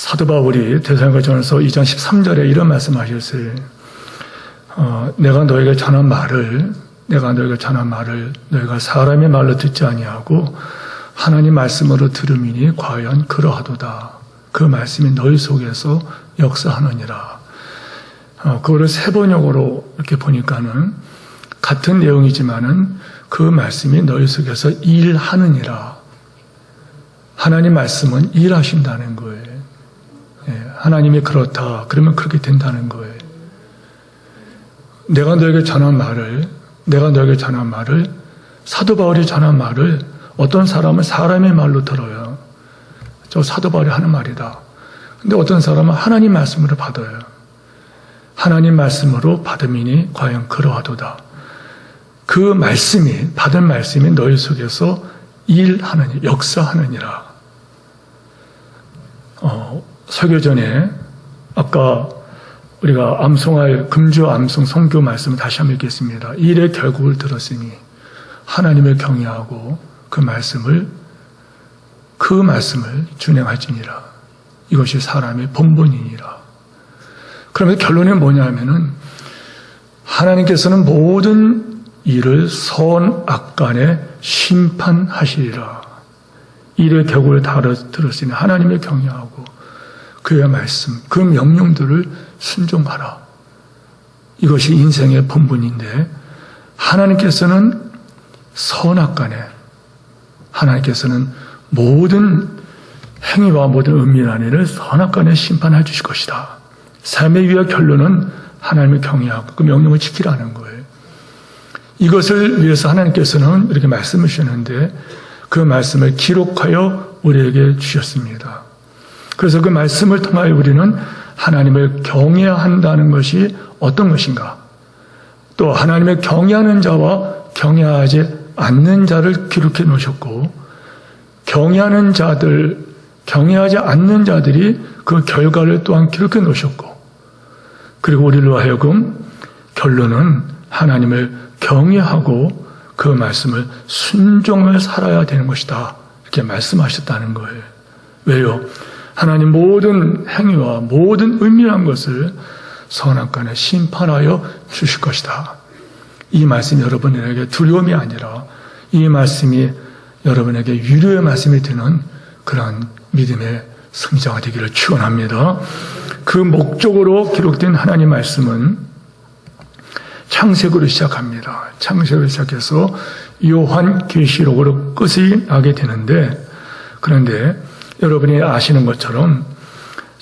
사도 바울이 데살로니가전서 2장 13절에 이런 말씀하셨어요. 내가 너에게 전한 말을 너희가 사람의 말로 듣지 아니하고 하나님 말씀으로 들음이니 과연 그러하도다. 그 말씀이 너희 속에서 역사하느니라. 그거를 세번역으로 이렇게 보니까는 같은 내용이지만은 그 말씀이 너희 속에서 일하느니라. 하나님 말씀은 일하신다는 거예요. 하나님이 그렇다. 그러면 그렇게 된다는 거예요. 내가 너에게 전한 말을 사도 바울이 전한 말을 어떤 사람은 사람의 말로 들어요. 저 사도 바울이 하는 말이다. 근데 어떤 사람은 하나님 말씀으로 받아요. 하나님 말씀으로 받음이니 과연 그러하도다. 그 말씀이, 받은 말씀이 너희 속에서 일하느니, 역사하느니라. 설교 전에 아까 우리가 암송할 금주 암송 성교 말씀을 다시 한번 읽겠습니다. 일의 결국을 들었으니 하나님을 경외하고 그 말씀을 준행할지니라. 이것이 사람의 본분이니라. 그러면 결론은 뭐냐면은 하나님께서는 모든 일을 선악간에 심판하시리라. 일의 결국을 다 들었으니 하나님을 경외하고 그의 말씀, 그 명령들을 순종하라. 이것이 인생의 본분인데 하나님께서는 선악간에 하나님께서는 모든 행위와 모든 은밀한 일을 선악간에 심판해 주실 것이다. 삶의 위의 결론은 하나님을 경외하고 그 명령을 지키라는 거예요. 이것을 위해서 하나님께서는 이렇게 말씀을 주셨는데 그 말씀을 기록하여 우리에게 주셨습니다. 그래서 그 말씀을 통하여 우리는 하나님을 경외해야 한다는 것이 어떤 것인가? 또 하나님을 경외하는 자와 경외하지 않는 자를 기록해 놓으셨고 경외하지 않는 자들이 그 결과를 또한 기록해 놓으셨고 그리고 우리로 하여금 결론은 하나님을 경외하고 그 말씀을 순종을 살아야 되는 것이다. 이렇게 말씀하셨다는 거예요. 왜요? 하나님 모든 행위와 모든 은밀한 것을 선악간에 심판하여 주실 것이다. 이 말씀이 여러분에게 두려움이 아니라 이 말씀이 여러분에게 위로의 말씀이 되는 그러한 믿음의 승자가 되기를 축원합니다. 그 목적으로 기록된 하나님 말씀은 창세기로 시작합니다. 창세기로 시작해서 요한계시록으로 끝이 나게 되는데 그런데 여러분이 아시는 것처럼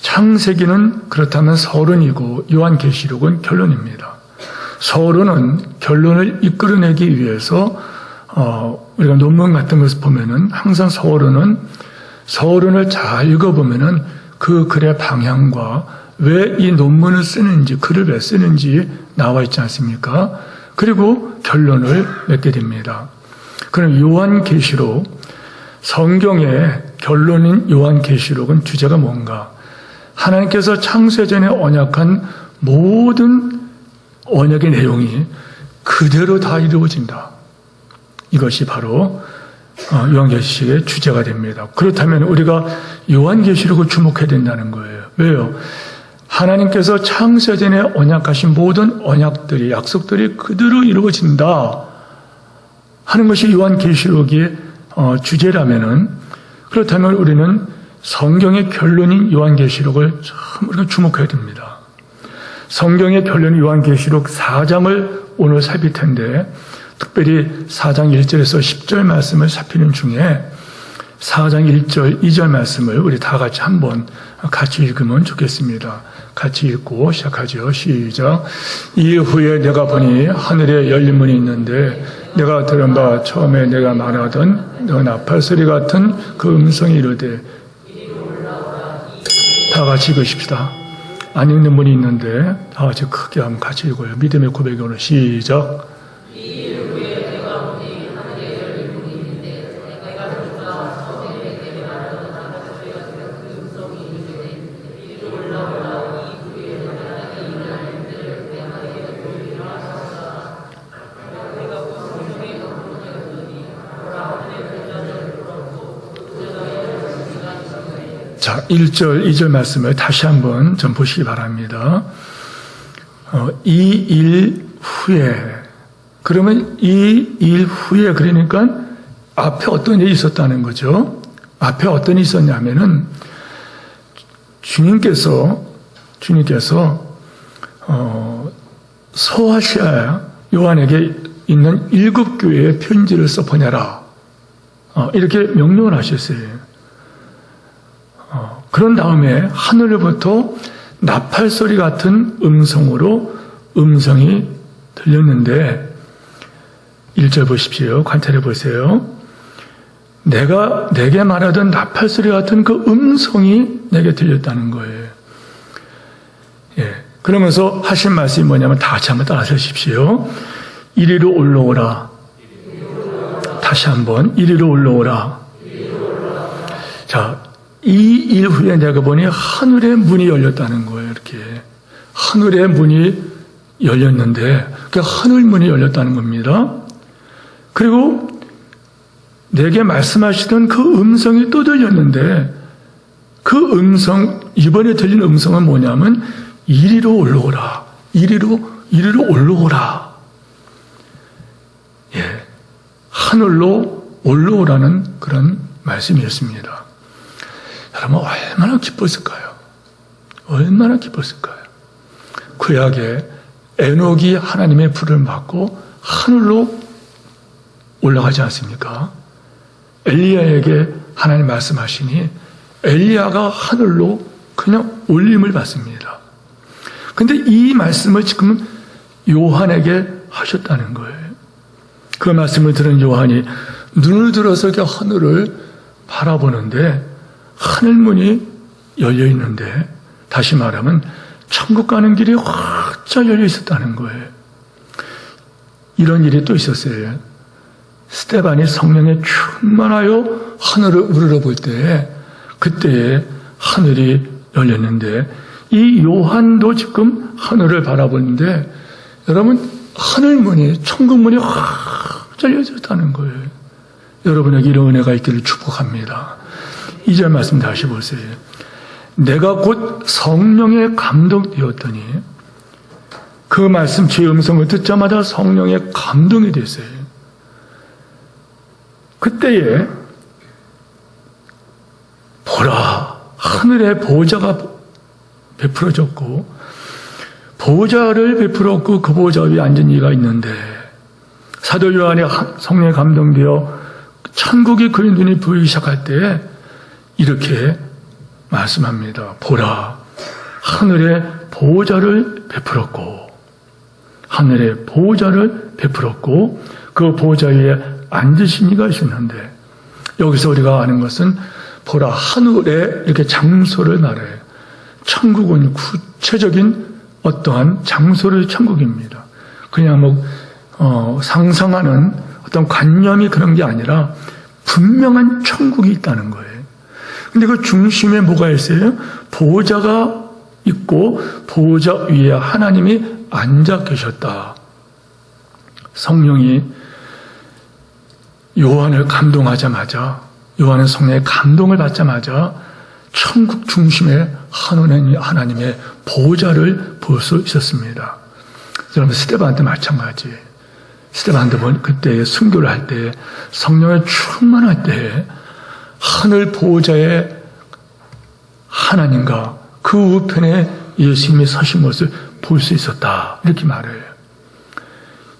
창세기는 그렇다면 서론이고 요한계시록은 결론입니다. 서론은 결론을 이끌어내기 위해서 우리가 논문 같은 것을 보면은 항상 서론을 잘 읽어보면은 그 글의 방향과 왜 이 논문을 쓰는지, 글을 왜 쓰는지 나와 있지 않습니까? 그리고 결론을 맺게 됩니다. 그럼 요한계시록, 성경의 결론인 요한계시록은 주제가 뭔가? 하나님께서 창세전에 언약한 모든 언약의 내용이 그대로 다 이루어진다. 이것이 바로 요한계시록의 주제가 됩니다. 그렇다면 우리가 요한계시록을 주목해야 된다는 거예요. 왜요? 하나님께서 창세전에 언약하신 모든 언약들이, 약속들이 그대로 이루어진다 하는 것이 요한계시록의 주제라면은, 그렇다면 우리는 성경의 결론인 요한계시록을 참 우리가 주목해야 됩니다. 성경의 결론인 요한계시록 4장을 오늘 살필 텐데, 특별히 4장 1절에서 10절 말씀을 살피는 중에 4장 1절, 2절 말씀을 우리 다 같이 한번 같이 읽으면 좋겠습니다. 같이 읽고 시작하죠. 시작. 이후에 내가 보니 하늘에 열린 문이 있는데 내가 들은 바 처음에 내가 말하던 나팔 소리 같은 그 음성이 이르되, 다 같이 읽으십시다. 안 읽는 문이 있는데 다 같이 크게 한번 같이 읽어요. 믿음의 고백이 오늘 시작. 자, 1절, 2절 말씀을 다시 한번 좀 보시기 바랍니다. 이 일 후에, 그러면 이 일 후에, 그러니까 앞에 어떤 일이 있었다는 거죠. 앞에 어떤 일이 있었냐면은 주님께서 소아시아 요한에게 있는 7교회의 편지를 써 보내라. 이렇게 명령을 하셨어요. 그런 다음에 하늘로부터 나팔소리 같은 음성이 들렸는데 1절 보십시오. 관찰해 보세요. 내게 말하던 나팔소리 같은 그 음성이 내게 들렸다는 거예요. 예. 그러면서 하신 말씀이 뭐냐면 다 같이 한번 따라하십시오. 이리로 올라오라. 다시 한번 이리로 올라오라. 자, 이 일 후에 내가 보니 하늘의 문이 열렸다는 거예요. 이렇게 하늘의 문이 열렸는데 그 하늘 문이 열렸다는 겁니다. 그리고 내게 말씀하시던 그 음성이 또 들렸는데 그 음성, 이번에 들린 음성은 뭐냐면 이리로 올라오라. 이리로 올라오라. 예. 하늘로 올라오라는 그런 말씀이었습니다. 여러분, 얼마나 기뻤을까요? 얼마나 기뻤을까요? 구약에 에녹이 하나님의 불을 받고 하늘로 올라가지 않습니까? 엘리야에게 하나님 말씀하시니 엘리야가 하늘로 그냥 올림을 받습니다. 근데 이 말씀을 지금 요한에게 하셨다는 거예요. 그 말씀을 들은 요한이 눈을 들어서 이렇게 하늘을 바라보는데 하늘문이 열려 있는데, 다시 말하면 천국 가는 길이 활짝 열려 있었다는 거예요. 이런 일이 또 있었어요. 스데반이 성령에 충만하여 하늘을 우러러볼 때에 그때에 하늘이 열렸는데, 이 요한도 지금 하늘을 바라보는데 여러분, 하늘문이, 천국문이 확 열려졌다는 거예요. 여러분에게 이런 은혜가 있기를 축복합니다. 2절 말씀 다시 보세요. 내가 곧 성령에 감동되었더니, 그 말씀 주의 음성을 듣자마자 성령에 감동이 됐어요. 그때에 보라, 하늘의 보좌가 베풀어졌고, 보좌를 베풀었고 그 보좌 위에 앉은 이가 있는데, 사도 요한이 성령에 감동되어 천국이 그의 눈이 보이기 시작할 때에 이렇게 말씀합니다. 보라, 하늘의 보좌를 베풀었고, 하늘의 보좌를 베풀었고 그 보좌 위에 앉으신 이가 있었는데, 여기서 우리가 아는 것은 보라, 하늘의 이렇게 장소를 말해요. 천국은 구체적인 어떠한 장소를 천국입니다. 그냥 상상하는 어떤 관념이 그런 게 아니라 분명한 천국이 있다는 거예요. 근데 그 중심에 뭐가 있어요? 보좌가 있고 보좌 위에 하나님이 앉아 계셨다. 성령이 요한을 감동하자마자, 요한은 성령의 감동을 받자마자 천국 중심에 하나님의 보좌를 볼 수 있었습니다. 여러분, 스데반한테 마찬가지. 스데반도 그때 순교를 할 때, 성령에 충만할 때 하늘 보좌에 하나님과 그 우편에 예수님이 서신 것을 볼 수 있었다. 이렇게 말해요.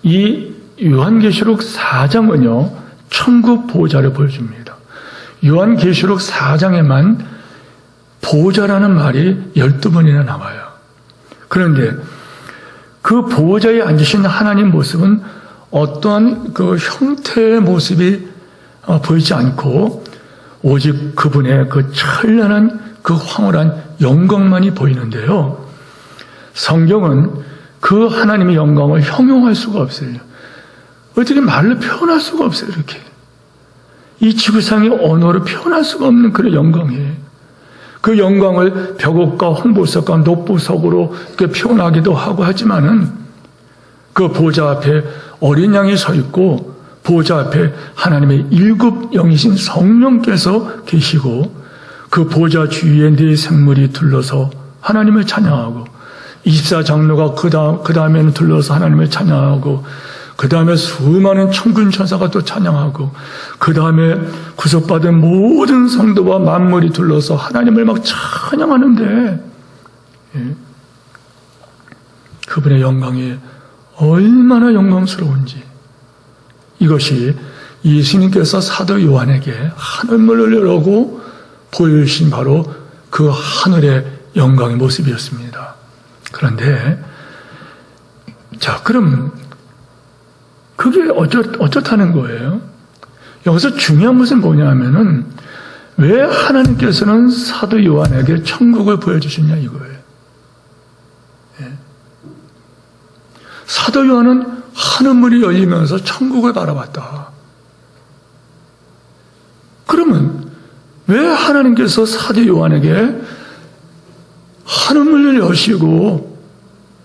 이 요한계시록 4장은요, 천국 보좌를 보여줍니다. 요한계시록 4장에만 보좌라는 말이 12번이나 나와요. 그런데 그 보좌에 앉으신 하나님 모습은 어떠한 그 형태의 모습이 보이지 않고 오직 그분의 그 찬란한 그 황홀한 영광만이 보이는데요. 성경은 그 하나님의 영광을 형용할 수가 없어요. 어떻게 말로 표현할 수가 없어요. 이렇게 이 지구상의 언어로 표현할 수가 없는 그런 영광이에요. 그 영광을 벽옥과 홍보석과 녹보석으로 표현하기도 하고 하지만은 그 보좌 앞에 어린 양이 서 있고 보좌 앞에 하나님의 7영이신 성령께서 계시고 그 보좌 주위에 네 생물이 둘러서 하나님을 찬양하고 24장로가 그 다음에는 둘러서 하나님을 찬양하고 그 다음에 수많은 천군 천사가 또 찬양하고 그 다음에 구속받은 모든 성도와 만물이 둘러서 하나님을 막 찬양하는데 그분의 영광이 얼마나 영광스러운지 이것이 예수님께서 사도 요한에게 하늘문을 열고 보여주신 바로 그 하늘의 영광의 모습이었습니다. 그런데 자 그럼 그게 어쩌다는 거예요? 여기서 중요한 것은 뭐냐면은 왜 하나님께서는 사도 요한에게 천국을 보여주셨냐 이거예요. 사도 요한은 하늘문이 열리면서 천국을 바라봤다. 그러면 왜 하나님께서 사도 요한에게 하늘문을 여시고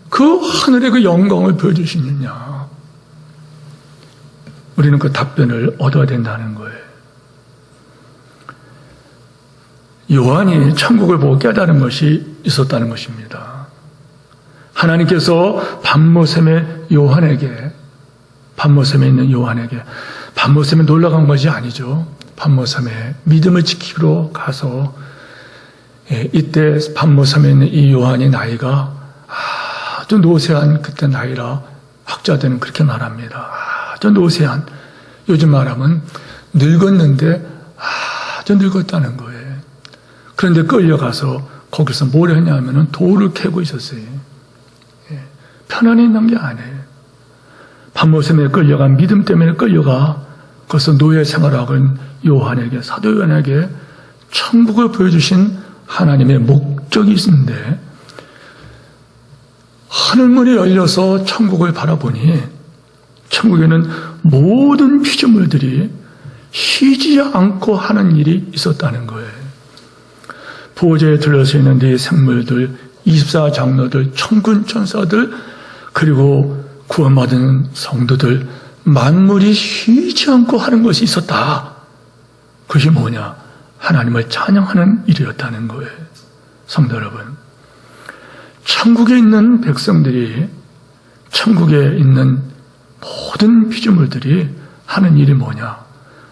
그 하늘의 그 영광을 보여주시느냐? 우리는 그 답변을 얻어야 된다는 거예요. 요한이 천국을 보고 깨달은 것이 있었다는 것입니다. 하나님께서 밤모샘에 있는 요한에게 밤모샘에 놀러간 것이 아니죠. 밤모섬에 믿음을 지키러 가서 이때 밤모섬에 있는 이 요한의 나이가 아주 노쇠한 그때 나이라 학자들은 그렇게 말합니다. 아주 노쇠한, 요즘 말하면 늙었는데 아주 늙었다는 거예요. 그런데 끌려가서 거기서 뭘 했냐면은 돌을 캐고 있었어요. 편안히 있는 게 아니에요. 밤모섬에 끌려간 믿음 때문에 끌려가 거기서 노예 생활하고 있는 요한에게, 사도 요한에게 천국을 보여주신 하나님의 목적이 있는데 하늘문이 열려서 천국을 바라보니 천국에는 모든 피조물들이 쉬지 않고 하는 일이 있었다는 거예요. 보호자에 들러서 있는 네 생물들, 24장로들, 천군 천사들, 그리고 구원받은 성도들, 만물이 쉬지 않고 하는 것이 있었다. 그것이 뭐냐? 하나님을 찬양하는 일이었다는 거예요. 성도 여러분, 천국에 있는 백성들이, 천국에 있는 모든 피조물들이 하는 일이 뭐냐?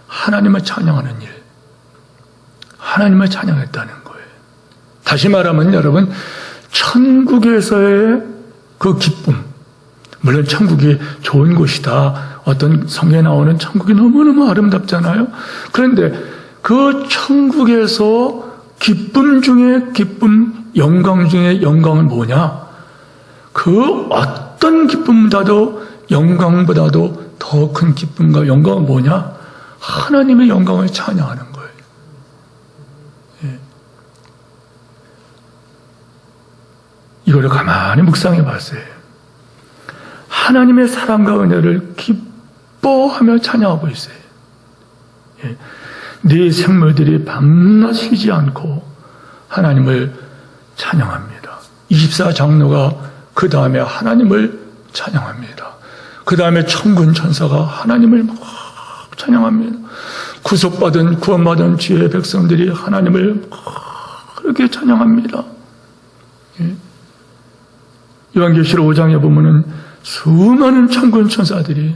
하나님을 찬양하는 일. 하나님을 찬양했다는 거예요. 다시 말하면 여러분, 천국에서의 그 기쁨, 물론 천국이 좋은 곳이다. 어떤 성경에 나오는 천국이 너무너무 아름답잖아요. 그런데 그 천국에서 기쁨 중에 기쁨, 영광 중에 영광은 뭐냐? 그 어떤 기쁨보다도 영광보다도 더 큰 기쁨과 영광은 뭐냐? 하나님의 영광을 찬양하는 거예요. 이거를 가만히 묵상해 봤어요. 하나님의 사랑과 은혜를 기뻐하며 찬양하고 있어요. 네 생물들이 밤낮 쉬지 않고 하나님을 찬양합니다. 24장로가 그 다음에 하나님을 찬양합니다. 그 다음에 천군 천사가 하나님을 막 찬양합니다. 구원받은 주의 백성들이 하나님을 그렇게 찬양합니다. 요한계시록 5장에 보면은 수많은 천군 천사들이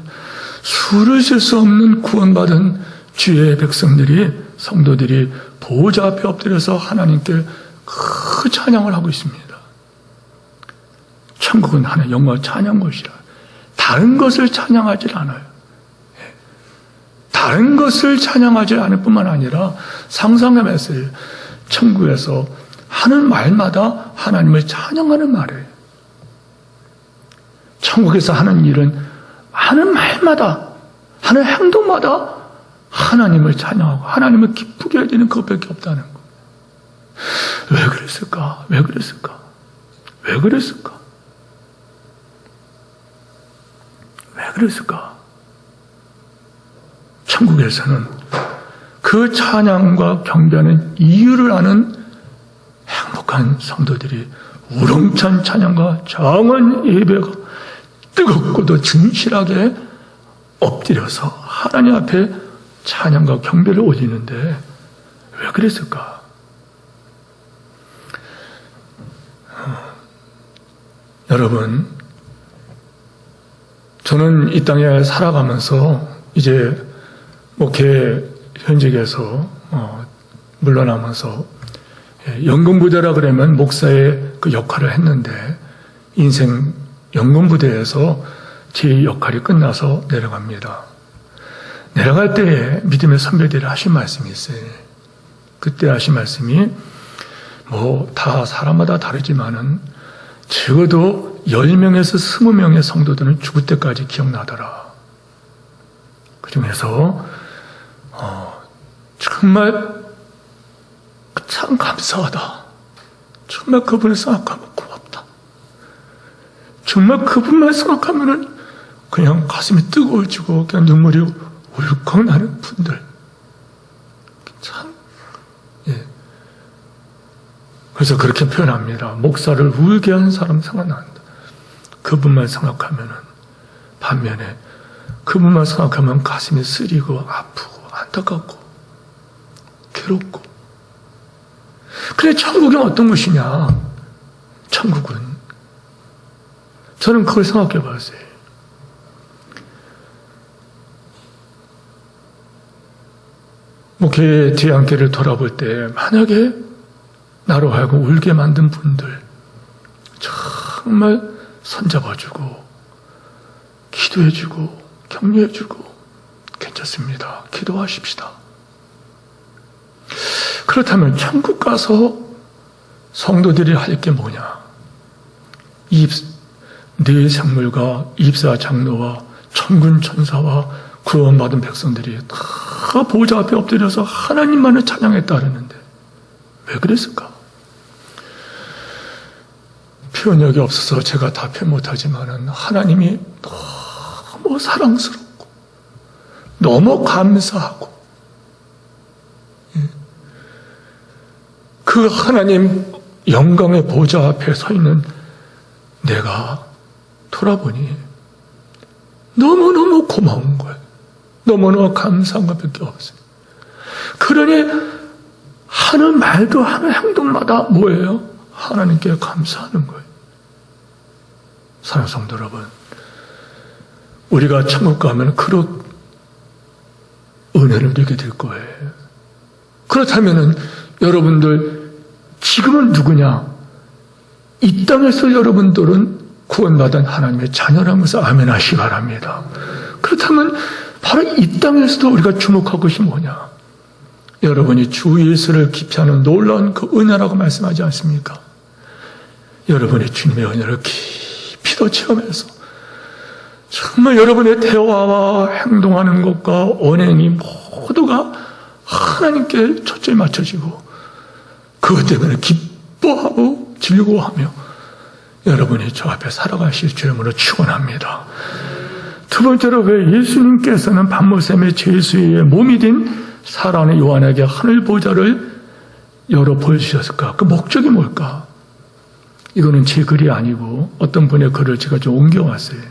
수를 셀 수 없는 구원받은 주의 백성들이, 성도들이 보호자 앞에 엎드려서 하나님께 그 찬양을 하고 있습니다. 천국은 하나의 영광 찬양 곳이라. 다른 것을 찬양하지 않아요. 다른 것을 찬양하지 않을 뿐만 아니라 상상해봤어요. 천국에서 하는 말마다 하나님을 찬양하는 말이에요. 천국에서 하는 일은 하는 말마다, 하는 행동마다 하나님을 찬양하고 하나님을 기쁘게 해주는 그것밖에 없다는 거. 왜 그랬을까? 왜 그랬을까? 왜 그랬을까? 왜 그랬을까? 천국에서는 그 찬양과 경배하는 이유를 아는 행복한 성도들이 우렁찬 찬양과 정한 예배가 뜨겁고도 진실하게 엎드려서 하나님 앞에 찬양과 경배를 올리는데 왜 그랬을까? 여러분, 저는 이 땅에 살아가면서 이제 목회 현직에서 물러나면서 연금부대라 그러면 목사의 그 역할을 했는데 인생 연금부대에서 제 역할이 끝나서 내려갑니다. 내려갈 때에 믿음의 선배들이 하신 말씀이 있어요. 그때 하신 말씀이 다 사람마다 다르지만은 적어도 10명에서 20명의 성도들은 죽을 때까지 기억나더라. 그 중에서 정말 참 감사하다. 정말 그분을 생각하면 고맙다. 정말 그분만 생각하면은 그냥 가슴이 뜨거워지고 그냥 눈물이 울컥 나는 분들. 참, 예. 그래서 그렇게 표현합니다. 목사를 울게 한 사람 생각난다. 그분만 생각하면은, 반면에 그분만 생각하면 가슴이 쓰리고 아프고 안타깝고 괴롭고. 그래, 천국은 어떤 것이냐? 천국은 저는 그걸 생각해 봤어요. 목회의 뒤안길을 돌아볼 때 만약에 나로 하여금 울게 만든 분들 정말 손잡아주고 기도해주고 격려해주고 괜찮습니다. 기도하십시다. 그렇다면 천국 가서 성도들이 할 게 뭐냐? 네 생물과 입사 장로와 천군 천사와 구원받은 백성들이 다 보좌 앞에 엎드려서 하나님만을 찬양했다 그랬는데 왜 그랬을까? 표현력이 없어서 제가 다 표현 못하지만은 하나님이 너무 사랑스럽고 너무 감사하고 그 하나님 영광의 보좌 앞에 서 있는 내가 돌아보니 너무너무 고마운 거예요. 너무너무 감사한 것밖에 없어요. 그러니 하는 말도 하는 행동마다 뭐예요? 하나님께 감사하는 거예요. 사랑하는 성도 여러분, 우리가 천국 가면 그런 은혜를 누리게 될 거예요. 그렇다면은 여러분들 지금은 누구냐? 이 땅에서 여러분들은 구원받은 하나님의 자녀라는 것을 아멘 하시기 바랍니다. 그렇다면 바로 이 땅에서도 우리가 주목할 것이 뭐냐? 여러분이 주 예수를 기피하는 놀라운 그 은혜라고 말씀하지 않습니까? 여러분이 주님의 은혜를 깊이도 체험해서 정말 여러분의 대화와 행동하는 것과 언행이 모두가 하나님께 초점이 맞춰지고 그것 때문에 기뻐하고 즐거워하며 여러분이 저 앞에 살아가실 주님으로 축원합니다. 두 번째로 왜 예수님께서는 밤모샘의 죄수의 몸이 된 살아있는 요한에게 하늘 보좌를 열어 보여주셨을까? 그 목적이 뭘까? 이거는 제 글이 아니고 어떤 분의 글을 제가 좀 옮겨왔어요.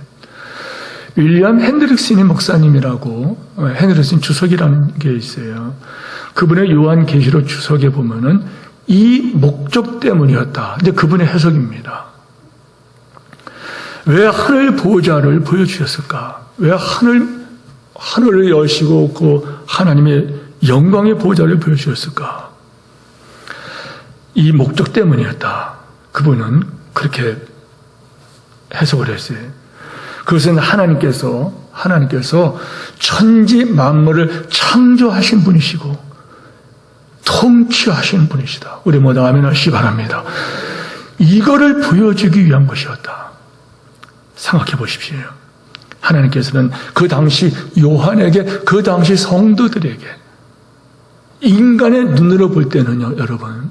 윌리엄 핸드릭슨 목사님이라고, 핸드릭슨 주석이라는 게 있어요. 그분의 요한계시록 주석에 보면은 이 목적 때문이었다. 이제 그분의 해석입니다. 왜 하늘 보좌를 보여주셨을까? 왜 하늘을 여시고 그 하나님의 영광의 보좌를 보여주셨을까? 이 목적 때문이었다. 그분은 그렇게 해석을 했어요. 그것은 하나님께서 천지 만물을 창조하신 분이시고 통치하시는 분이시다. 우리 모두 아멘 하시기 바랍니다. 이거를 보여주기 위한 것이었다. 생각해 보십시오. 하나님께서는 그 당시 요한에게, 그 당시 성도들에게 인간의 눈으로 볼 때는요, 여러분,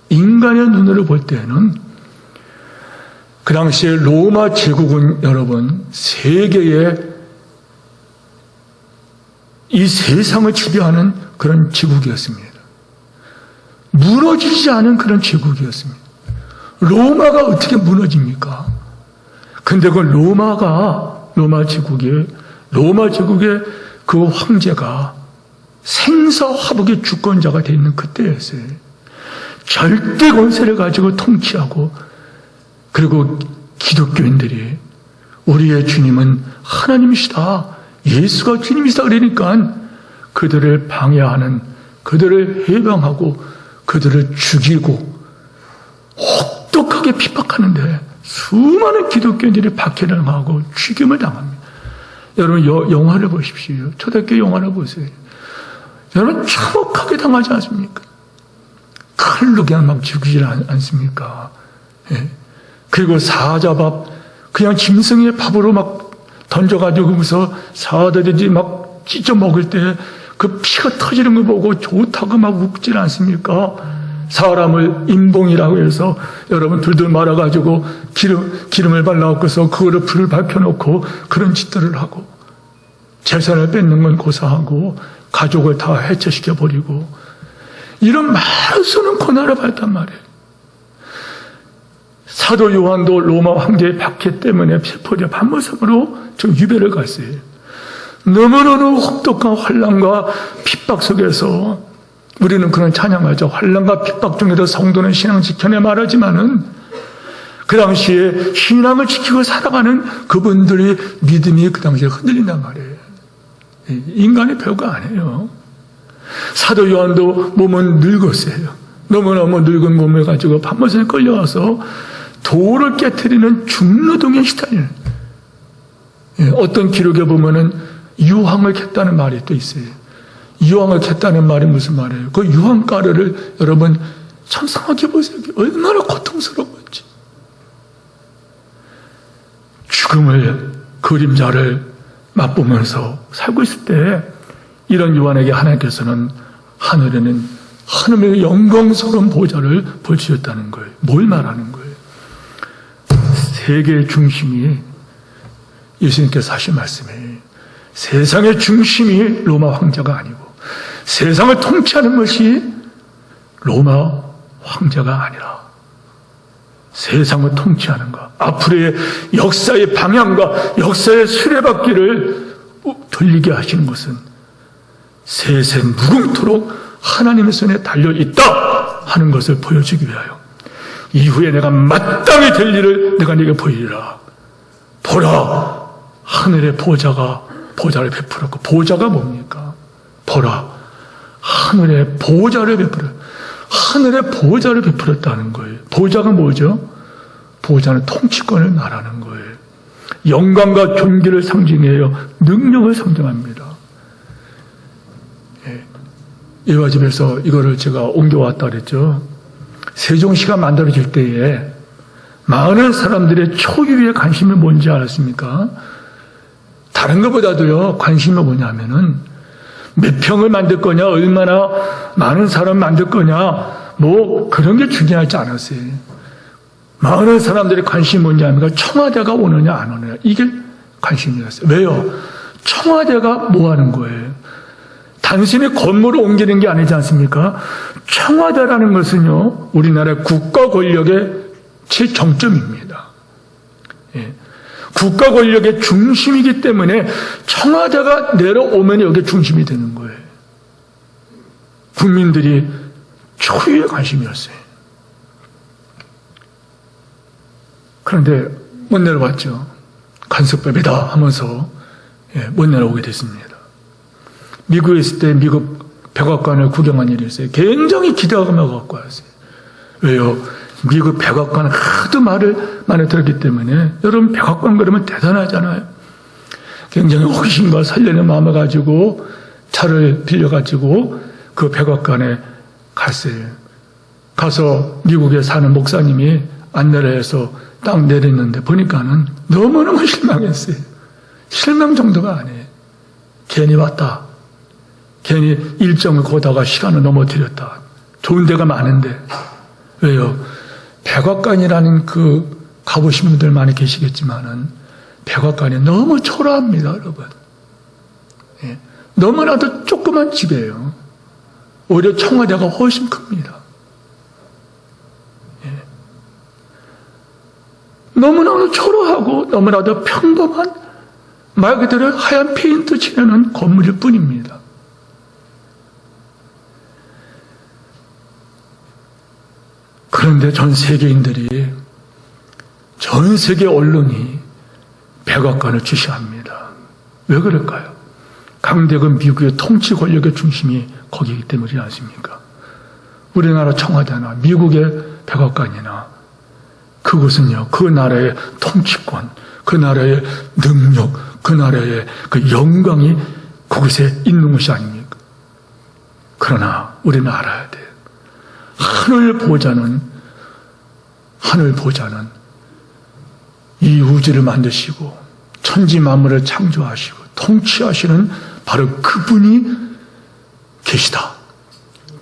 인간의 눈으로 볼 때는 그 당시에 로마 제국은 여러분 세계의 이 세상을 지배하는 그런 제국이었습니다. 무너지지 않은 그런 제국이었습니다. 로마가 어떻게 무너집니까? 근데 그 로마 제국의 그 황제가 생사화복의 주권자가 되어 있는 그때였어요. 절대 권세를 가지고 통치하고 그리고 기독교인들이 우리의 주님은 하나님이시다, 예수가 주님이시다 그러니까 그들을 방해하는, 그들을 해방하고 그들을 죽이고 혹독하게 핍박하는데 수많은 기독교인들이 박해를 하고 죽임을 당합니다. 여러분 영화를 보십시오. 초대교회 영화를 보세요. 여러분 참혹하게 당하지 않습니까? 칼로 그냥 막 죽이지 않습니까? 예. 그리고 사자밥 그냥 짐승의 밥으로 막 던져가지고서 사자들이 막 찢어 먹을 때 그 피가 터지는 걸 보고 좋다고 막 웃질 않습니까? 사람을 인봉이라고 해서 여러분 둘둘 말아가지고 기름을 발라갖고서 그거를 불을 밝혀놓고 그런 짓들을 하고 재산을 뺏는 건 고사하고 가족을 다 해체시켜버리고 이런 많은 수는 고난을 받았단 말이에요. 사도 요한도 로마 황제의 박해 때문에 세포리아 반모섬으로 지금 유배를 갔어요. 너무너무 혹독한 환난과 핍박 속에서 우리는 그런 찬양하죠. 환난과 핍박 중에도 성도는 신앙 지켜내 말하지만은 그 당시에 신앙을 지키고 살아가는 그분들의 믿음이 그 당시에 흔들린단 말이에요. 인간의 별거 아니에요. 사도 요한도 몸은 늙었어요. 너무너무 늙은 몸을 가지고 반모섬에 끌려와서 돌을 깨트리는 중노동에 시달리는, 어떤 기록에 보면은 유황을 캤다는 말이 또 있어요. 유황을 캤다는 말이 무슨 말이에요? 그 유황가루를 여러분 상상하게 보세요. 얼마나 고통스러운지. 죽음을, 그림자를 맛보면서 살고 있을 때 이런 요한에게 하나님께서는 하늘에는 하늘의 영광스러운 보좌를 보여주셨다는 거예요. 뭘 말하는 거예요? 세계의 중심이 예수님께서 하신 말씀이에요. 세상의 중심이 로마 황제가 아니고 세상을 통치하는 것이 로마 황제가 아니라 세상을 통치하는 것, 앞으로의 역사의 방향과 역사의 수레바퀴를 돌리게 하시는 것은 세세 무궁토록 하나님의 손에 달려있다 하는 것을 보여주기 위하여 이후에 내가 마땅히 될 일을 내가 네게 보이리라. 보라, 하늘의 보좌를 베풀었고, 보좌가 뭡니까? 보라, 하늘의 보좌를 베풀어. 하늘의 보좌를 베풀었다는 거예요. 보좌가 뭐죠? 보좌는 통치권을 말하는 거예요. 영광과 존귀를 상징해요. 능력을 상징합니다. 예화집에서 이거를 제가 옮겨왔다 그랬죠. 세종시가 만들어질 때에 많은 사람들의 초유의 관심이 뭔지 알았습니까? 다른 것보다도요, 관심이 뭐냐면은 몇 평을 만들 거냐, 얼마나 많은 사람 만들 거냐, 뭐 그런 게 중요하지 않았어요. 많은 사람들의 관심이 뭔지 압니까? 청와대가 오느냐 안 오느냐, 이게 관심이었어요. 왜요? 청와대가 뭐 하는 거예요? 단순히 건물을 옮기는 게 아니지 않습니까? 청와대라는 것은요, 우리나라의 국가 권력의 최정점입니다. 예. 국가 권력의 중심이기 때문에 청와대가 내려오면 여기에 중심이 되는 거예요. 국민들이 초유의 관심이었어요. 그런데 못 내려왔죠. 간섭법이다 하면서 못 내려오게 됐습니다. 미국에 있을 때 미국 백악관을 구경한 일이 있어요. 굉장히 기대하며 갖고 왔어요. 왜요? 미국 백악관 하도 말을 많이 들었기 때문에. 여러분 백악관 그러면 대단하잖아요. 굉장히 호기심과 설레는 마음을 가지고 차를 빌려가지고 그 백악관에 갔어요. 가서 미국에 사는 목사님이 안내를 해서 딱 내렸는데 보니까는 너무너무 실망했어요. 실망 정도가 아니에요. 괜히 왔다. 괜히 일정을 거다가 시간을 넘어뜨렸다. 좋은 데가 많은데. 왜요? 백악관이라는 그 가보신 분들 많이 계시겠지만은 백악관이 너무 초라합니다, 여러분. 예. 너무나도 조그만 집이에요. 오히려 청와대가 훨씬 큽니다. 예. 너무나도 초라하고 너무나도 평범한 말 그대로 하얀 페인트 칠해놓은 건물일 뿐입니다. 그런데 전 세계인들이 저 전 세계 언론이 백악관을 주시합니다. 왜 그럴까요? 강대국 미국의 통치 권력의 중심이 거기이기 때문이지 않습니까? 우리나라 청와대나 미국의 백악관이나 그것은요, 그 나라의 통치권, 그 나라의 능력, 그 나라의 그 영광이 그곳에 있는 것이 아닙니까? 그러나 우리는 알아야 돼요. 하늘 보좌는 이 우주를 만드시고 천지 만물을 창조하시고 통치하시는 바로 그분이 계시다.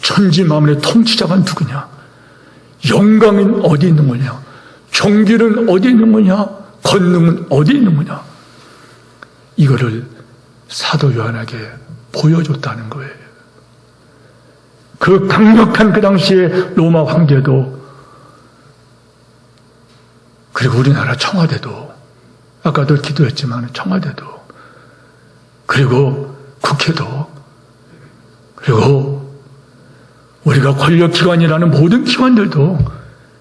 천지 만물의 통치자가 누구냐? 영광은 어디 있는 거냐? 존귀는 어디 있는 거냐? 권능은 어디 있는 거냐? 이거를 사도 요한에게 보여줬다는 거예요. 그 강력한 그 당시에 로마 황제도, 그리고 우리나라 청와대도, 아까도 기도했지만 청와대도, 그리고 국회도, 그리고 우리가 권력기관이라는 모든 기관들도,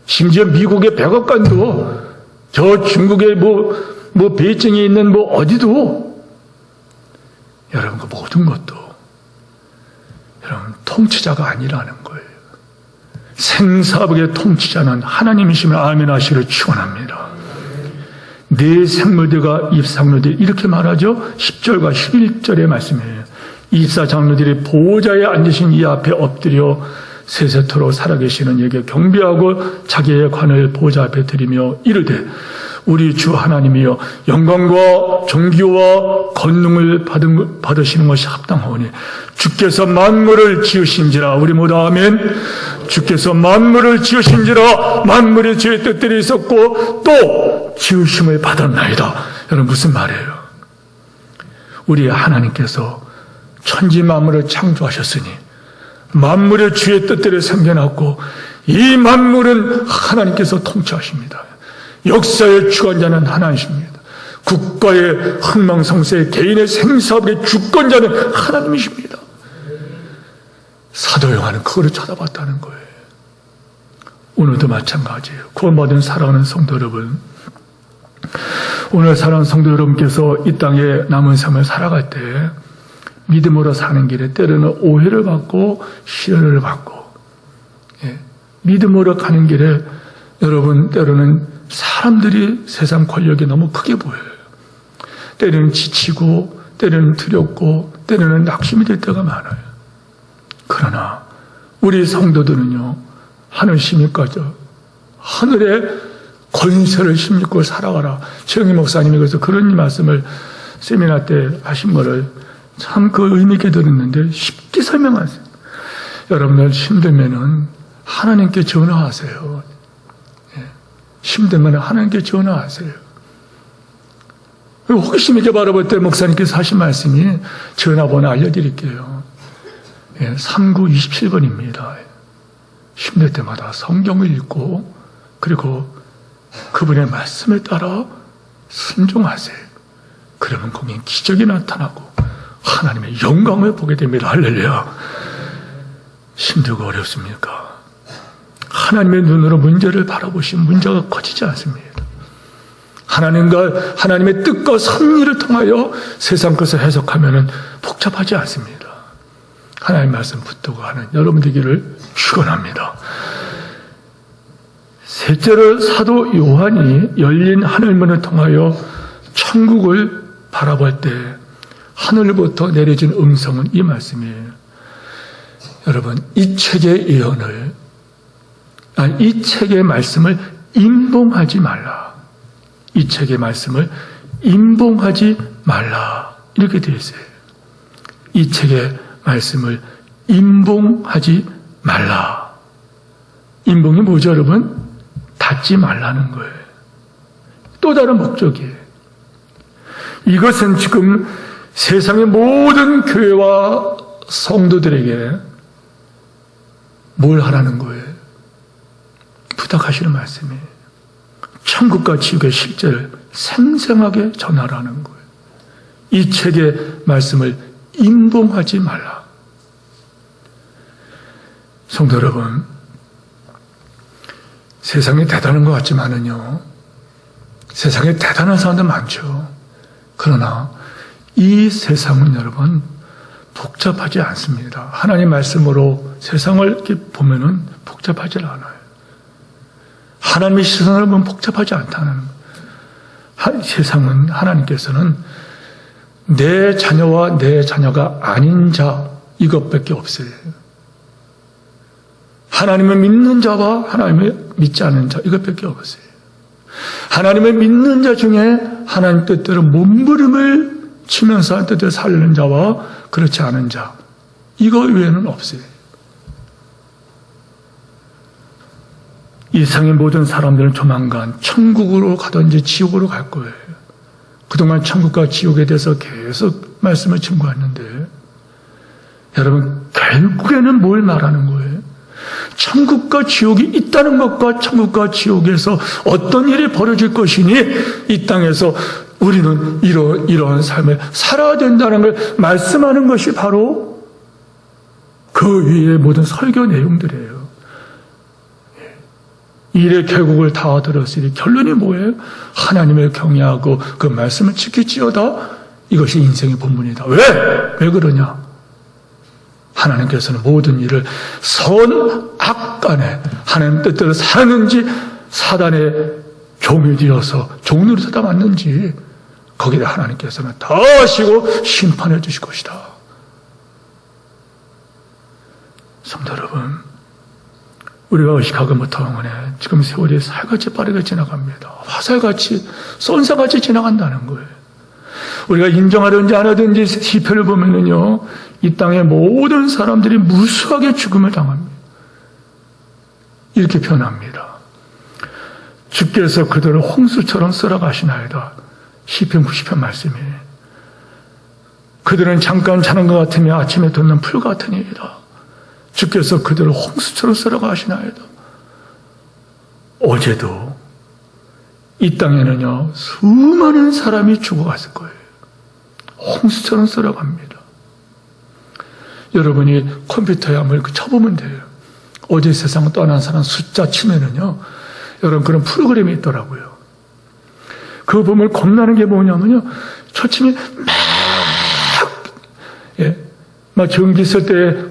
심지어 미국의 백악관도, 저 중국의 베이징에 있는 어디도, 여러분 그 모든 것도 여러분 통치자가 아니라는 거예요. 생사복의 통치자는 하나님이심을 아멘하시기를 축원합니다. 네 생물들과 입상류들 이렇게 말하죠. 10절과 11절의 말씀이에요. 입사장로들이 보호자에 앉으신 이 앞에 엎드려 세세토록 살아계시는 이에게 경배하고 자기의 관을 보호자 앞에 드리며 이르되 우리 주 하나님이여 영광과 존귀와 권능을 받으시는 것이 합당하오니 주께서 만물을 지으신지라. 우리 모두 아멘. 주께서 만물을 지으신지라. 만물의 주의 뜻들이 있었고 또 지으심을 받았나이다. 여러분 무슨 말이에요? 우리 하나님께서 천지 만물을 창조하셨으니 만물의 주의 뜻들을 섬겨놨고 이 만물은 하나님께서 통치하십니다. 역사의 주관자는 하나님이십니다. 국가의 흥망성쇠, 개인의 생사업의 주권자는 하나님이십니다. 사도 요한은 그거를 쳐다봤다는 거예요. 오늘도 마찬가지예요. 구원받은 사랑하는 성도 여러분, 오늘 사랑하는 성도 여러분께서 이 땅에 남은 삶을 살아갈 때 믿음으로 사는 길에 때로는 오해를 받고 시련을 받고, 믿음으로 가는 길에 여러분 때로는 사람들이 세상 권력이 너무 크게 보여요. 때로는 지치고 때로는 두렵고 때로는 낙심이 될 때가 많아요. 그러나 우리 성도들은요, 하늘 심입까지 하늘의 권세를 힘입고 살아가라. 최영희 목사님이 그래서 그런 말씀을 세미나 때 하신 거를 참 그 의미 있게 들었는데 쉽게 설명하세요. 여러분들 힘들면은 하나님께 전화하세요. 힘들면 하나님께 전화하세요. 호기심 있게 바라볼 때 목사님께서 하신 말씀이 전화번호 알려드릴게요. 3927번입니다. 힘들 때마다 성경을 읽고 그리고 그분의 말씀을 따라 순종하세요. 그러면 거기에 기적이 나타나고 하나님의 영광을 보게 됩니다. 할렐루야. 힘들고 어렵습니까? 하나님의 눈으로 문제를 바라보시면 문제가 커지지 않습니다. 하나님의 뜻과 섭리를 통하여 세상 것을 해석하면 복잡하지 않습니다. 하나님 말씀 붙들고 하는 여러분 되기를 축원합니다. 셋째로 사도 요한이 열린 하늘문을 통하여 천국을 바라볼 때 하늘부터 내려진 음성은 이 말씀이에요. 여러분, 이 책의 예언을, 이 책의 말씀을 임봉하지 말라. 이 책의 말씀을 임봉하지 말라. 이렇게 되어 있어요. 이 책의 말씀을 임봉하지 말라. 임봉이 뭐죠, 여러분? 닫지 말라는 거예요. 또 다른 목적이에요. 이것은 지금 세상의 모든 교회와 성도들에게 뭘 하라는 거예요? 부탁하시는 말씀이에요. 천국과 지옥의 실제를 생생하게 전하라는 거예요. 이 책의 말씀을 임봉하지 말라. 성도 여러분, 세상이 대단한 것 같지만은요, 세상에 대단한 사람들 많죠. 그러나 이 세상은 여러분 복잡하지 않습니다. 하나님 말씀으로 세상을 이렇게 보면은 복잡하지 않아요. 하나님의 시선을 보면 복잡하지 않다는 세상은 하나님께서는 내 자녀와 내 자녀가 아닌 자 이것밖에 없어요. 하나님을 믿는 자와 하나님을 믿지 않는 자 이것밖에 없어요. 하나님을 믿는 자 중에 하나님 뜻대로 몸부림을 치면서 하나님 뜻대로 살는 자와 그렇지 않은 자 이거 외에는 없어요. 이 세상의 모든 사람들은 조만간 천국으로 가든지 지옥으로 갈 거예요. 그동안 천국과 지옥에 대해서 계속 말씀을 증거했는데 여러분 결국에는 뭘 말하는 거예요? 천국과 지옥이 있다는 것과 천국과 지옥에서 어떤 일이 벌어질 것이니 이 땅에서 우리는 이러한 삶을 살아야 된다는 걸 말씀하는 것이 바로 그 위의 모든 설교 내용들이에요. 일의 결국을 다 들었으니 결론이 뭐예요? 하나님을 경외하고 그 말씀을 지킬지어다. 이것이 인생의 본분이다. 왜 그러냐? 하나님께서는 모든 일을 선, 악 간에 하나님 뜻대로 사는지 사단의 종이 되어서 종으로 서다 맞는지 거기에 하나님께서는 다 하시고 심판해 주실 것이다. 성도 여러분, 우리가 의식하고부터 응원해 지금 세월이 살같이 빠르게 지나갑니다. 화살같이 쏜사같이 지나간다는 거예요. 우리가 인정하든지 안 하든지 시편을 보면은요, 이 땅의 모든 사람들이 무수하게 죽음을 당합니다. 이렇게 표현합니다. 주께서 그들을 홍수처럼 쓸어가시나이다. 시편 90편 말씀이에요. 그들은 잠깐 자는 것 같으며 아침에 돋는 풀 같으니이다. 주께서 그들을 홍수처럼 쓸어가시나이다. 어제도 이 땅에는요 수많은 사람이 죽어갔을 거예요. 홍수처럼 쓸어갑니다. 여러분이 컴퓨터에 한번 쳐보면 돼요. 어제 세상을 떠난 사람 숫자 치면은요, 여러분 그런 프로그램이 있더라고요. 그거 보면 겁나는 게 뭐냐면요, 초침이 막 전기 쓸 때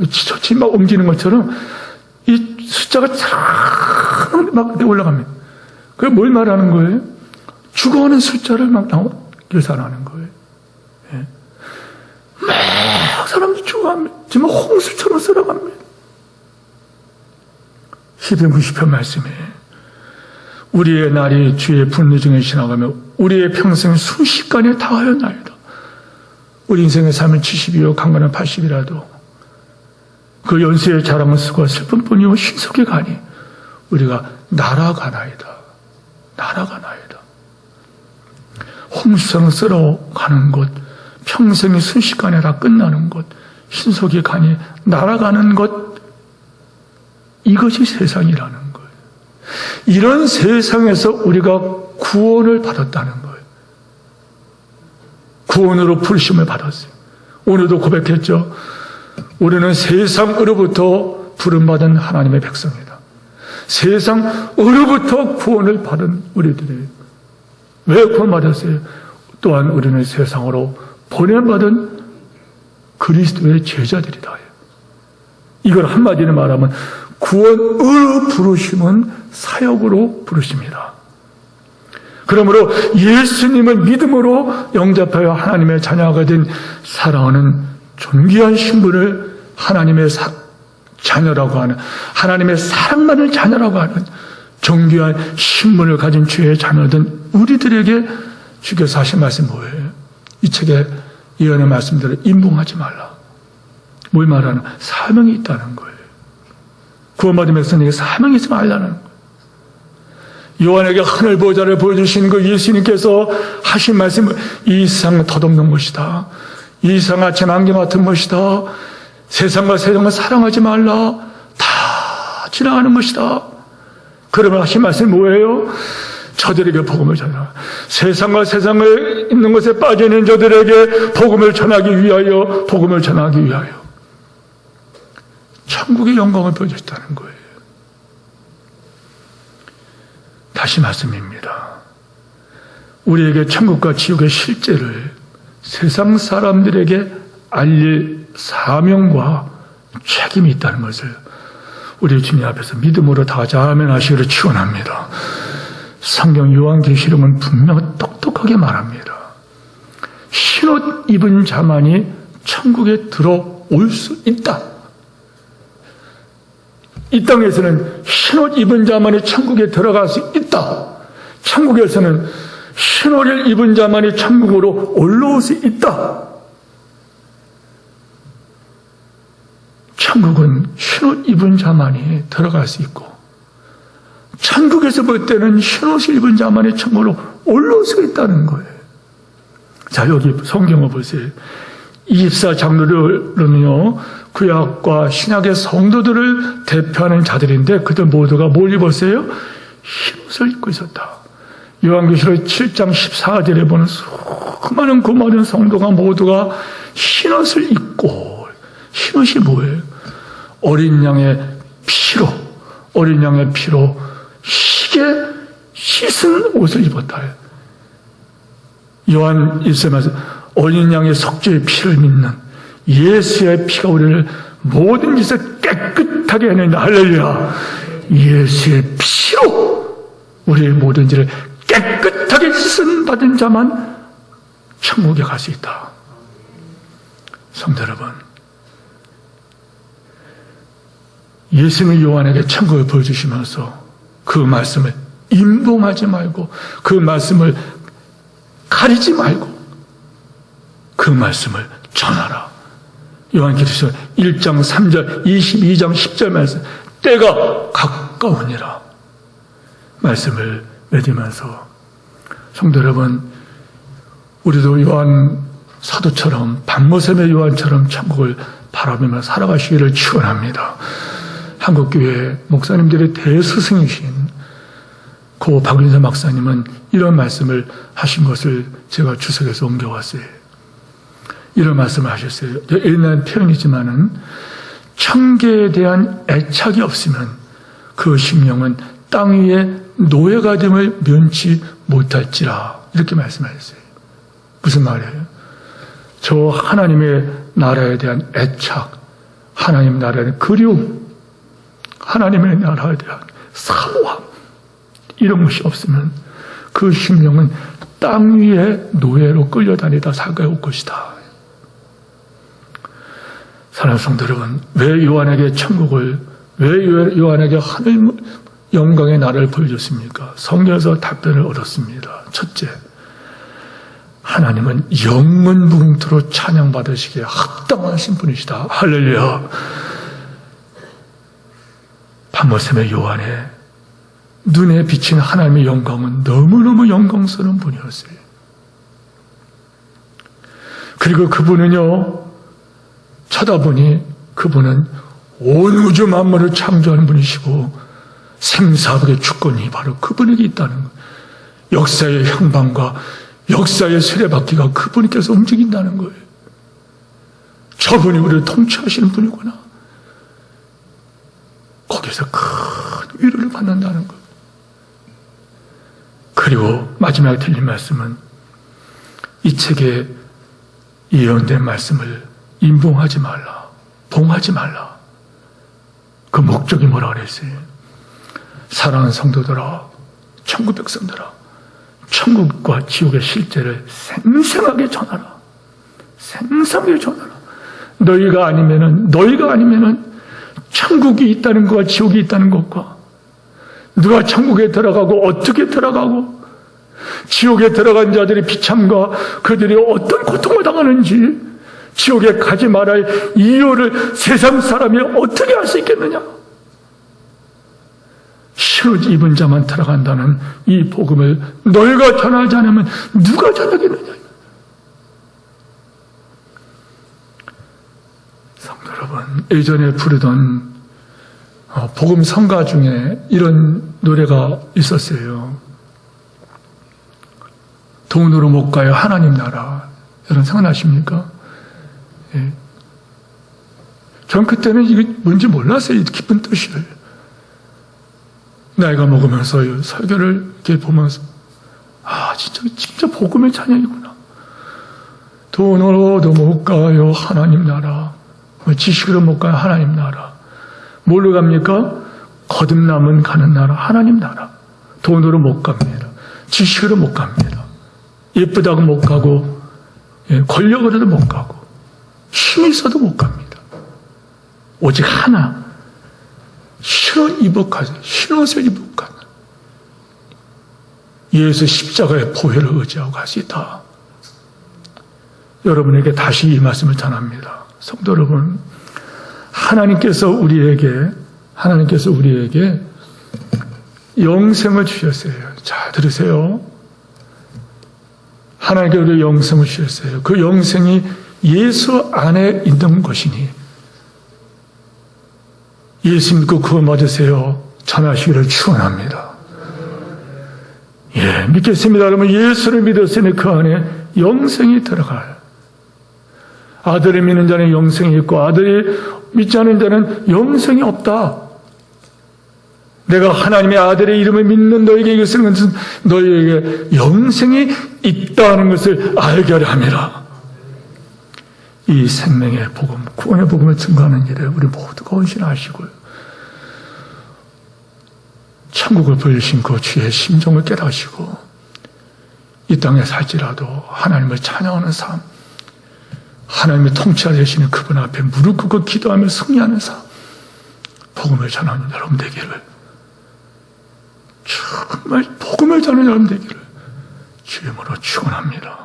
초침이 막 옮기는 것처럼 이 숫자가 막 올라갑니다. 그게 뭘 말하는 거예요? 죽어가는 숫자를 막 계산하는 거예요. 막 사람들이 죽어갑니다. 지금 홍수처럼 쓸어갑니다. 시편 90편 말씀에 우리의 날이 주의 분노 중에 지나가며 우리의 평생 순식간에 다하였나이다. 우리 인생의 삶은 70이요 강건한 80이라도 그 연수의 자랑은 수고와 슬픔뿐이요 신속히 가니 우리가 날아가나이다. 날아가나이다. 홍수처럼 쓸어가는 것, 평생이 순식간에 다 끝나는 것, 신속히 가니 날아가는 것, 이것이 세상이라는 거예요. 이런 세상에서 우리가 구원을 받았다는 거예요. 구원으로 부르심을 받았어요. 오늘도 고백했죠. 우리는 세상으로부터 부름받은 하나님의 백성이다. 세상으로부터 구원을 받은 우리들이에요. 왜 구원받았어요? 또한 우리는 세상으로 보내받은 그리스도의 제자들이다. 이걸 한마디로 말하면 구원으로 부르심은 사역으로 부르심이다. 그러므로 예수님을 믿음으로 영접하여 하나님의 자녀가 된 사랑하는 존귀한 신분을 하나님의 자녀라고 하는, 하나님의 사랑받는 자녀라고 하는 존귀한 신분을 가진 주의 자녀된 우리들에게 주께서 하신 말씀이 뭐예요? 이 책에 예언의 말씀대로 임봉하지 말라. 뭘 말하는? 사명이 있다는 거예요. 구원받은 백성에게 사명이 있지 말라는 거예요. 요한에게 하늘 보좌를 보여주신 그 예수님께서 하신 말씀은 이 세상은 덧없는 것이다. 이 세상 아침 안개 같은 것이다. 세상과 세상을 사랑하지 말라. 다 지나가는 것이다. 그러면 하신 말씀이 뭐예요? 저들에게 복음을 전하라. 세상과 세상에 있는 것에 빠져있는 저들에게 복음을 전하기 위하여, 복음을 전하기 위하여 천국의 영광을 보여주셨다는 거예요. 다시 말씀입니다. 우리에게 천국과 지옥의 실제를 세상 사람들에게 알릴 사명과 책임이 있다는 것을 우리 주님 앞에서 믿음으로 다자 아멘 하시기를 축원합니다. 성경 요한계시록은 분명 똑똑하게 말합니다. 흰옷 입은 자만이 천국에 들어올 수 있다. 이 땅에서는 흰옷 입은 자만이 천국에 들어갈 수 있다. 천국에서는 흰옷을 입은 자만이 천국으로 올라올 수 있다. 천국은 흰옷 입은 자만이 들어갈 수 있고, 천국에서 볼 때는 흰옷을 입은 자만이 천국으로 올라올 수 있다는 거예요. 자, 여기 성경을 보세요. 24장로들은요, 구약과 신약의 성도들을 대표하는 자들인데, 그들 모두가 뭘 입었어요? 흰옷을 입고 있었다. 요한계시록 7장 14절에 보는 수많은 그 많은 성도가 모두가 흰옷을 입고, 흰옷이 뭐예요? 어린 양의 피로 희게 씻은 옷을 입었다. 요한 1서에서 어린 양의 속죄의 피를 믿는 예수의 피가 우리를 모든 짓을 깨끗하게 해낸다. 할렐루야. 예수의 피로 우리의 모든 짓을 깨끗하게 씻은 받은 자만 천국에 갈 수 있다. 성도 여러분, 예수님이 요한에게 천국을 보여주시면서 그 말씀을 임봉하지 말고, 그 말씀을 가리지 말고 그 말씀을 전하라. 요한계시록 1장 3절, 22장 10절 말씀, 때가 가까우니라 말씀을 맺으면서, 성도 여러분, 우리도 요한 사도처럼, 박모셈의 요한처럼 천국을 바라보며 살아가시기를 축원합니다. 한국교회 목사님들의 대스승이신 고 박윤서 박사님은 이런 말씀을 하신 것을 제가 주석에서 옮겨왔어요. 이런 말씀을 하셨어요. 옛날 표현이지만은, 천계에 대한 애착이 없으면 그 심령은 땅 위에 노예가 됨을 면치 못할지라, 이렇게 말씀하셨어요. 무슨 말이에요? 저 하나님의 나라에 대한 애착, 하나님 나라에 대한 그리움, 하나님의 나라에 대한 사모함, 이런 것이 없으면 그 심령은 땅 위에 노예로 끌려다니다 살아올 것이다. 사랑하는 성도 여러분, 왜 요한에게 천국을, 왜 요한에게 하늘 영광의 나라를 보여줬습니까? 성경에서 답변을 얻었습니다. 첫째, 하나님은 영원 무궁토록 찬양받으시기에 합당하신 분이시다. 할렐루야. 박모셈의 요한의 눈에 비친 하나님의 영광은 너무너무 영광스러운 분이었어요. 그리고 그분은요, 쳐다보니 그분은 온 우주 만물을 창조하는 분이시고 생사복의 주권이 바로 그분에게 있다는 거예요. 역사의 형방과 역사의 세례받기가 그분께서 움직인다는 거예요. 저분이 우리를 통치하시는 분이구나. 거기서 큰 위로를 받는다는 거예요. 그리고 마지막에 들린 말씀은, 이 책에 예언된 말씀을 임봉하지 말라, 봉하지 말라. 그 목적이 뭐라 그랬어요? 사랑하는 성도들아, 천국 백성들아, 천국과 지옥의 실제를 생생하게 전하라. 생생하게 전하라. 너희가 아니면은 천국이 있다는 것과 지옥이 있다는 것과, 누가 천국에 들어가고 어떻게 들어가고, 지옥에 들어간 자들의 비참과 그들이 어떤 고통을 당하는지, 지옥에 가지 말할 이유를 세상 사람이 어떻게 알 수 있겠느냐? 흰옷 입은 자만 들어간다는 이 복음을 너희가 전하지 않으면 누가 전하겠느냐? 성도 여러분, 예전에 부르던 복음 성가 중에 이런 노래가 있었어요. 돈으로 못 가요 하나님 나라. 여러분 생각나십니까? 예. 전 그때는 이게 뭔지 몰랐어요. 이 깊은 뜻을. 나이가 먹으면서 설교를 이렇게 보면서, 진짜 복음의 찬양이구나. 돈으로도 못 가요, 하나님 나라. 지식으로 못 가요, 하나님 나라. 뭘로 갑니까? 거듭남은 가는 나라, 하나님 나라. 돈으로 못 갑니다. 지식으로 못 갑니다. 예쁘다고 못 가고, 권력으로도 못 가고, 힘이 있어도 못 갑니다. 오직 하나, 신옷 입어가서, 신옷을 입어가서 예수 십자가의 보혈을 의지하고 갈 수 있다. 여러분에게 다시 이 말씀을 전합니다. 성도 여러분, 하나님께서 우리에게 영생을 주셨어요. 잘 들으세요. 하나님께 우리 영생을 주셨어요. 그 영생이 예수 안에 있는 것이니 예수 믿고 그거 맞으세요. 전하시기를 축원합니다. 예, 믿겠습니다. 여러분, 예수를 믿었으니 그 안에 영생이 들어가요. 아들을 믿는 자는 영생이 있고 아들이 믿지 않는 자는 영생이 없다. 내가 하나님의 아들의 이름을 믿는 너에게 이것을 것은 너희에게 영생이 있다는 것을 알게 하려 함이라. 이 생명의 복음, 구원의 복음을 증거하는 일에 우리 모두가 헌신하시고요. 천국을 보여주신 그 주의 심정을 깨닫시고 이 땅에 살지라도 하나님을 찬양하는 삶, 하나님의 통치하시는 그분 앞에 무릎 꿇고 기도하며 승리하는 삶, 복음을 전하는 여러분 되기를, 정말 복음을 전하는 여러분 되기를 주님으로 축원합니다.